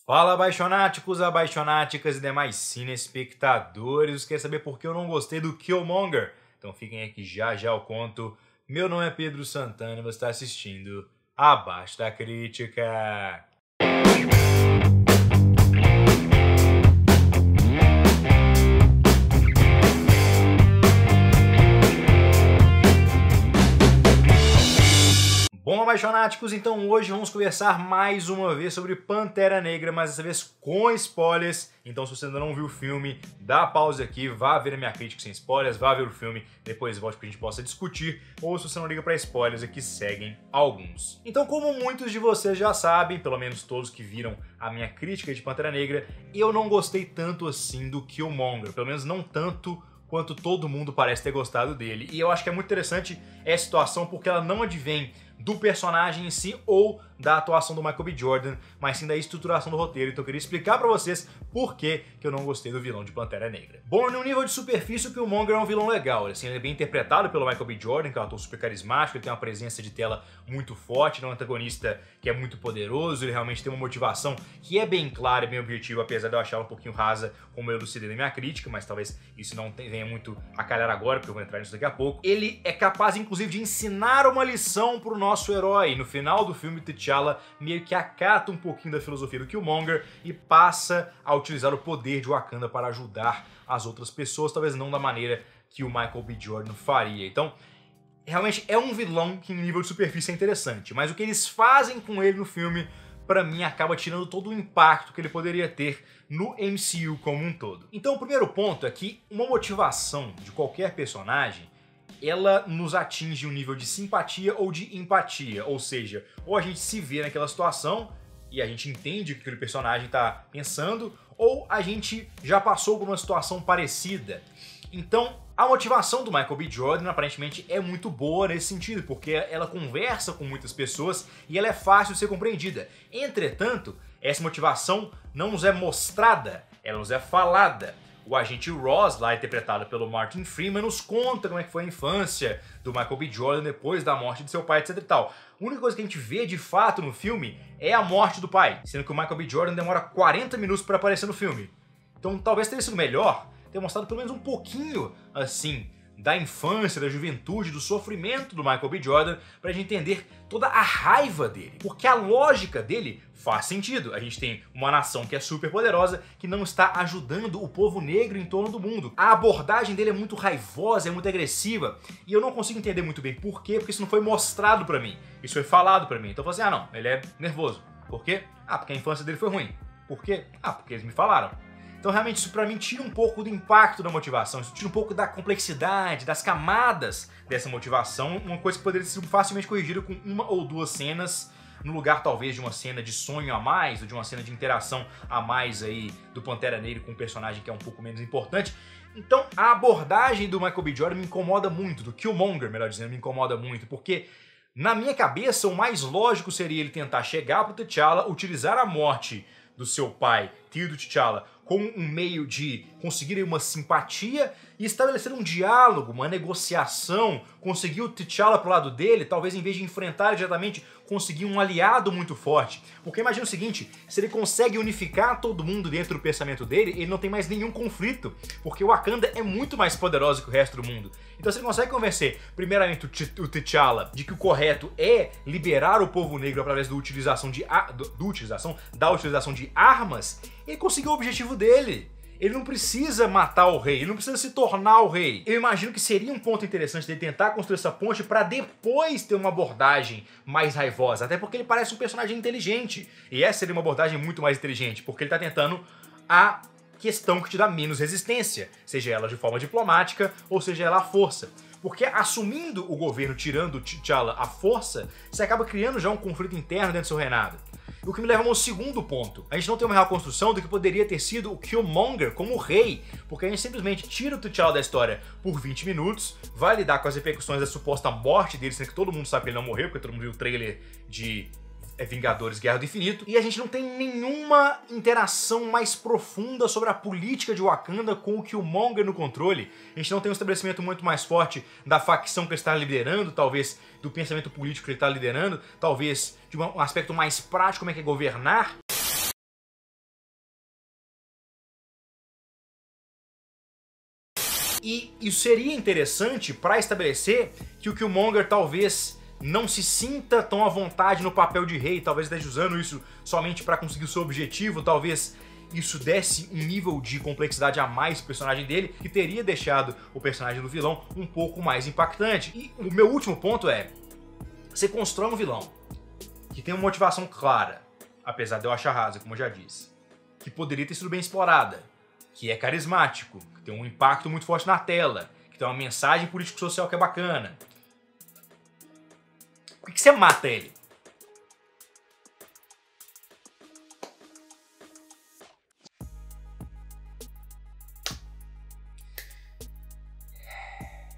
Fala, abaixonáticos, abaixonáticas e demais cinespectadores. Quer saber por que eu não gostei do Killmonger? Então fiquem aqui já eu conto. Meu nome é Pedro Santana e você está assistindo Abaixo da Crítica. Bom, abaixonáticos, então hoje vamos conversar mais uma vez sobre Pantera Negra, mas dessa vez com spoilers. Então se você ainda não viu o filme, dá pausa aqui, vá ver a minha crítica sem spoilers, vá ver o filme, depois volte para que a gente possa discutir, ou se você não liga para spoilers, aqui seguem alguns. Então, como muitos de vocês já sabem, pelo menos todos que viram a minha crítica de Pantera Negra, eu não gostei tanto assim do Killmonger, pelo menos não tanto quanto todo mundo parece ter gostado dele. E eu acho que é muito interessante essa situação porque ela não advém do personagem em si ou da atuação do Michael B. Jordan, mas sim da estruturação do roteiro. Então eu queria explicar pra vocês por que eu não gostei do vilão de Pantera Negra. Bom, no nível de superfície, o Killmonger é um vilão legal. Assim, ele é bem interpretado pelo Michael B. Jordan, que é um ator super carismático, ele tem uma presença de tela muito forte, ele é um antagonista que é muito poderoso, ele realmente tem uma motivação que é bem clara e bem objetiva, apesar de eu achar um pouquinho rasa, como eu elucidei na minha crítica, mas talvez isso não venha muito a calhar agora, porque eu vou entrar nisso daqui a pouco. Ele é capaz, inclusive, de ensinar uma lição pro nosso herói. No final do filme, T'Challa meio que acata um pouquinho da filosofia do Killmonger e passa a utilizar o poder de Wakanda para ajudar as outras pessoas, talvez não da maneira que o Michael B. Jordan faria. Então, realmente é um vilão que em nível de superfície é interessante, mas o que eles fazem com ele no filme, pra mim, acaba tirando todo o impacto que ele poderia ter no MCU como um todo. Então, o primeiro ponto é que uma motivação de qualquer personagem, ela nos atinge um nível de simpatia ou de empatia, ou seja, ou a gente se vê naquela situação e a gente entende o que aquele personagem está pensando, ou a gente já passou por uma situação parecida. Então, a motivação do Michael B. Jordan aparentemente é muito boa nesse sentido, porque ela conversa com muitas pessoas e ela é fácil de ser compreendida. Entretanto, essa motivação não nos é mostrada, ela nos é falada. O agente Ross, lá interpretado pelo Martin Freeman, nos conta como é que foi a infância do Michael B. Jordan depois da morte de seu pai, etc e tal. A única coisa que a gente vê de fato no filme é a morte do pai, sendo que o Michael B. Jordan demora 40 minutos para aparecer no filme. Então talvez teria sido melhor ter mostrado pelo menos um pouquinho, assim, da infância, da juventude, do sofrimento do Michael B. Jordan, pra gente entender toda a raiva dele. Porque a lógica dele faz sentido. A gente tem uma nação que é super poderosa, que não está ajudando o povo negro em torno do mundo. A abordagem dele é muito raivosa, é muito agressiva, e eu não consigo entender muito bem por quê, porque isso não foi mostrado pra mim. Isso foi falado pra mim. Então eu falei assim, não, ele é nervoso. Por quê? Porque a infância dele foi ruim. Por quê? porque eles me falaram. Então realmente isso pra mim tira um pouco do impacto da motivação, isso tira um pouco da complexidade, das camadas dessa motivação, uma coisa que poderia ser facilmente corrigida com uma ou duas cenas, no lugar talvez de uma cena de sonho a mais, ou de uma cena de interação a mais aí do Pantera Negra com um personagem que é um pouco menos importante. Então a abordagem do Michael B. Jordan me incomoda muito, do Killmonger, melhor dizendo, me incomoda muito, porque na minha cabeça o mais lógico seria ele tentar chegar pro T'Challa, utilizar a morte do seu pai, tio do T'Challa, como um meio de conseguir uma simpatia e estabelecer um diálogo, uma negociação, conseguir o T'Challa pro lado dele, talvez em vez de enfrentar diretamente, conseguir um aliado muito forte. Porque imagina o seguinte, se ele consegue unificar todo mundo dentro do pensamento dele, ele não tem mais nenhum conflito, porque o Wakanda é muito mais poderoso que o resto do mundo. Então se ele consegue convencer, primeiramente, o T'Challa de que o correto é liberar o povo negro através da utilização de armas, ele conseguiu o objetivo dele. Ele não precisa matar o rei, ele não precisa se tornar o rei. Eu imagino que seria um ponto interessante dele tentar construir essa ponte para depois ter uma abordagem mais raivosa, até porque ele parece um personagem inteligente. E essa seria uma abordagem muito mais inteligente, porque ele tá tentando a questão que te dá menos resistência, seja ela de forma diplomática ou seja ela à força. Porque assumindo o governo, tirando o T'Challa à força, você acaba criando já um conflito interno dentro do seu reinado. O que me leva ao segundo ponto. A gente não tem uma real construção do que poderia ter sido o Killmonger como rei, porque a gente simplesmente tira o T'Challa da história por 20 minutos, vai lidar com as repercussões da suposta morte dele, sendo que todo mundo sabe que ele não morreu, porque todo mundo viu o trailer de Vingadores Guerra do Infinito, e a gente não tem nenhuma interação mais profunda sobre a política de Wakanda com o Killmonger no controle. A gente não tem um estabelecimento muito mais forte da facção que ele está liderando, talvez do pensamento político que ele está liderando, talvez de um aspecto mais prático, como é que é governar. E isso seria interessante para estabelecer que o Killmonger talvez não se sinta tão à vontade no papel de rei, talvez esteja usando isso somente para conseguir o seu objetivo, talvez isso desse um nível de complexidade a mais pro personagem dele, que teria deixado o personagem do vilão um pouco mais impactante. E o meu último ponto é, você constrói um vilão que tem uma motivação clara, apesar de eu achar rasa, como eu já disse, que poderia ter sido bem explorada, que é carismático, que tem um impacto muito forte na tela, que tem uma mensagem político-social que é bacana. Por que você mata ele?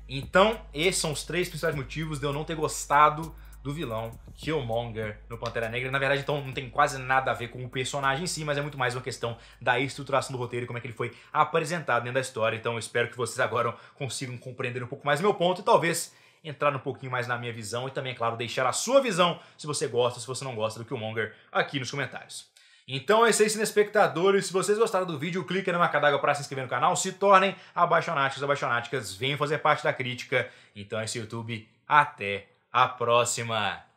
Então, esses são os 3 principais motivos de eu não ter gostado do vilão Killmonger no Pantera Negra. Na verdade, então, não tem quase nada a ver com o personagem em si, mas é muito mais uma questão da estruturação do roteiro e como é que ele foi apresentado dentro da história. Então, eu espero que vocês agora consigam compreender um pouco mais o meu ponto e talvez entrar um pouquinho mais na minha visão e também, é claro, deixar a sua visão, se você gosta, se você não gosta do Killmonger, aqui nos comentários. Então é isso aí, cinespectadores. Se vocês gostaram do vídeo, clique na marca d'água para se inscrever no canal, se tornem abaixonáticos, venham fazer parte da crítica. Então é isso, YouTube. Até a próxima!